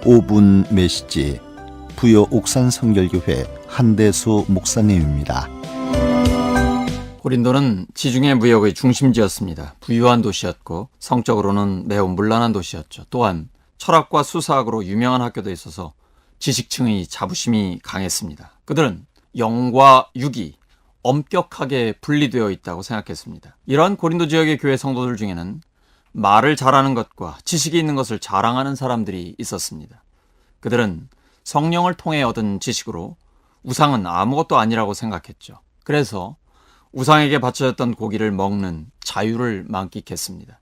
5분 메시지 부여 옥산 성결교회 한대수 목사님입니다. 고린도는 지중해 무역의 중심지였습니다. 부유한 도시였고 성적으로는 매우 문란한 도시였죠. 또한 철학과 수사학으로 유명한 학교도 있어서 지식층의 자부심이 강했습니다. 그들은 영과 육이 엄격하게 분리되어 있다고 생각했습니다. 이러한 고린도 지역의 교회 성도들 중에는 말을 잘하는 것과 지식이 있는 것을 자랑하는 사람들이 있었습니다. 그들은 성령을 통해 얻은 지식으로 우상은 아무것도 아니라고 생각했죠. 그래서 우상에게 바쳐졌던 고기를 먹는 자유를 만끽했습니다.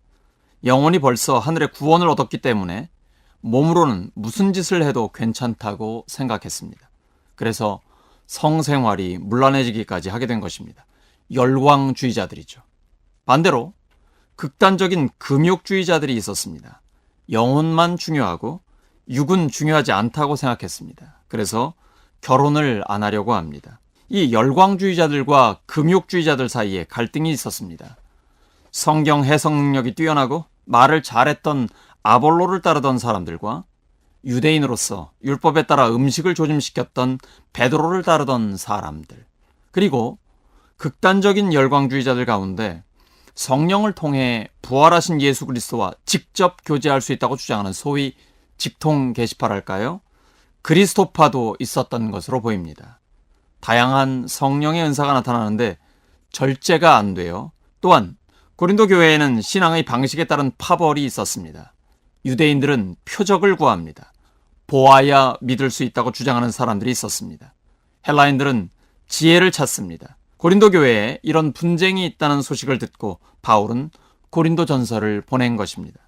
영혼이 벌써 하늘의 구원을 얻었기 때문에 몸으로는 무슨 짓을 해도 괜찮다고 생각했습니다. 그래서 성생활이 문란해지기까지 하게 된 것입니다. 열광주의자들이죠. 반대로 극단적인 금욕주의자들이 있었습니다. 영혼만 중요하고 육은 중요하지 않다고 생각했습니다. 그래서 결혼을 안 하려고 합니다. 이 열광주의자들과 금욕주의자들 사이에 갈등이 있었습니다. 성경 해석 능력이 뛰어나고 말을 잘했던 아볼로를 따르던 사람들과 유대인으로서 율법에 따라 음식을 조심시켰던 베드로를 따르던 사람들, 그리고 극단적인 열광주의자들 가운데 성령을 통해 부활하신 예수 그리스도와 직접 교제할 수 있다고 주장하는 소위 직통 계시파랄까요? 그리스도파도 있었던 것으로 보입니다. 다양한 성령의 은사가 나타나는데 절제가 안 돼요. 또한 고린도 교회에는 신앙의 방식에 따른 파벌이 있었습니다. 유대인들은 표적을 구합니다. 보아야 믿을 수 있다고 주장하는 사람들이 있었습니다. 헬라인들은 지혜를 찾습니다. 고린도 교회에 이런 분쟁이 있다는 소식을 듣고 바울은 고린도 전서를 보낸 것입니다.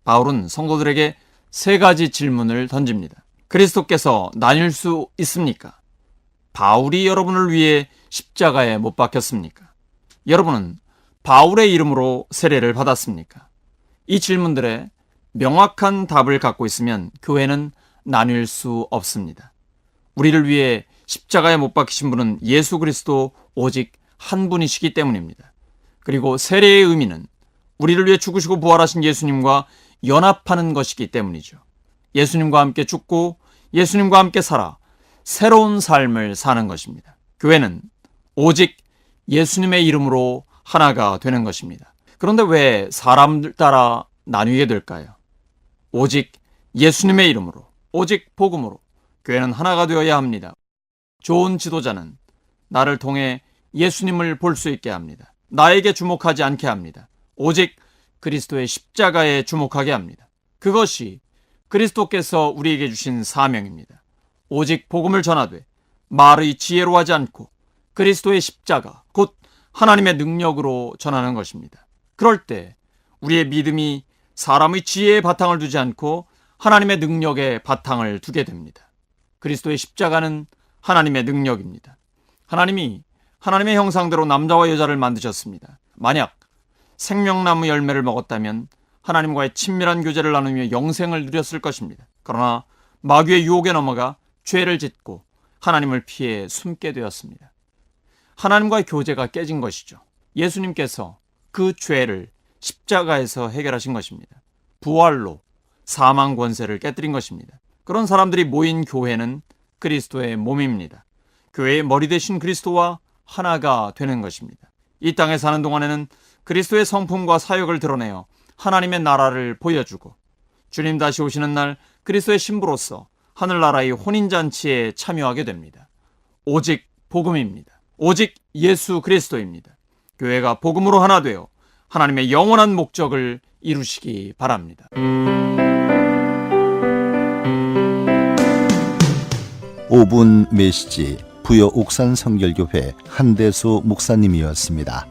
바울은 성도들에게 3가지 질문을 던집니다. 그리스도께서 나뉠 수 있습니까? 바울이 여러분을 위해 십자가에 못 박혔습니까? 여러분은 바울의 이름으로 세례를 받았습니까? 이 질문들에 명확한 답을 갖고 있으면 교회는 나뉠 수 없습니다. 우리를 위해 십자가에 못 박히신 분은 예수 그리스도 오직 한 분이시기 때문입니다. 그리고 세례의 의미는 우리를 위해 죽으시고 부활하신 예수님과 연합하는 것이기 때문이죠. 예수님과 함께 죽고 예수님과 함께 살아 새로운 삶을 사는 것입니다. 교회는 오직 예수님의 이름으로 하나가 되는 것입니다. 그런데 왜 사람들 따라 나뉘게 될까요? 오직 예수님의 이름으로, 오직 복음으로 교회는 하나가 되어야 합니다. 좋은 지도자는 나를 통해 예수님을 볼 수 있게 합니다. 나에게 주목하지 않게 합니다. 오직 그리스도의 십자가에 주목하게 합니다. 그것이 그리스도께서 우리에게 주신 사명입니다. 오직 복음을 전하되 말의 지혜로 하지 않고 그리스도의 십자가, 곧 하나님의 능력으로 전하는 것입니다. 그럴 때 우리의 믿음이 사람의 지혜에 바탕을 두지 않고 하나님의 능력에 바탕을 두게 됩니다. 그리스도의 십자가는 하나님의 능력입니다. 하나님이 하나님의 형상대로 남자와 여자를 만드셨습니다. 만약 생명나무 열매를 먹었다면 하나님과의 친밀한 교제를 나누며 영생을 누렸을 것입니다. 그러나 마귀의 유혹에 넘어가 죄를 짓고 하나님을 피해 숨게 되었습니다. 하나님과의 교제가 깨진 것이죠. 예수님께서 그 죄를 십자가에서 해결하신 것입니다. 부활로 사망 권세를 깨뜨린 것입니다. 그런 사람들이 모인 교회는 그리스도의 몸입니다. 교회의 머리 되신 그리스도와 하나가 되는 것입니다. 이 땅에 사는 동안에는 그리스도의 성품과 사역을 드러내어 하나님의 나라를 보여주고 주님 다시 오시는 날 그리스도의 신부로서 하늘나라의 혼인잔치에 참여하게 됩니다. 오직 복음입니다. 오직 예수 그리스도입니다. 교회가 복음으로 하나 되어 하나님의 영원한 목적을 이루시기 바랍니다. 5분 메시지 부여 옥산 성결교회 한대수 목사님이었습니다.